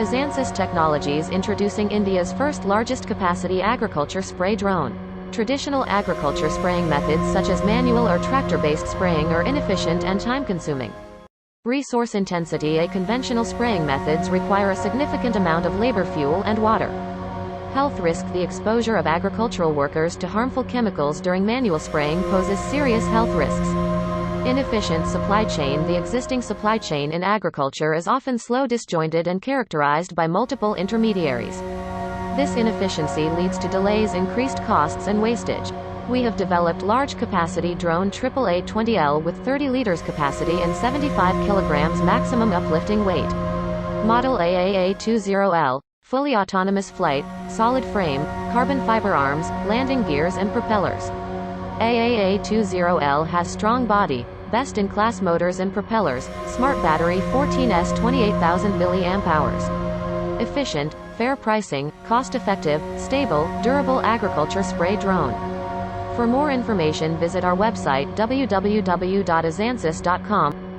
Azansys Technologies introducing India's first largest capacity agriculture spray drone. Traditional agriculture spraying methods such as manual or tractor-based spraying are inefficient and time-consuming. Resource intensity. Conventional spraying methods require a significant amount of labor, fuel, and water. Health risk. The exposure of agricultural workers to harmful chemicals during manual spraying poses serious health risks. Inefficient supply chain. The existing supply chain in agriculture is often slow, disjointed, and characterized by multiple intermediaries. This inefficiency leads to delays, increased costs, and wastage. We have developed large-capacity drone AAA 20L with 30 liters capacity and 75 kilograms maximum uplifting weight. Model AAA 20L, fully autonomous flight, solid frame, carbon fiber arms, landing gears and propellers. AAA 20L has strong body, best-in-class motors and propellers, smart battery 14S 28,000 mAh. Efficient, fair pricing, cost-effective, stable, durable agriculture spray drone. For more information visit our website www.azansys.com.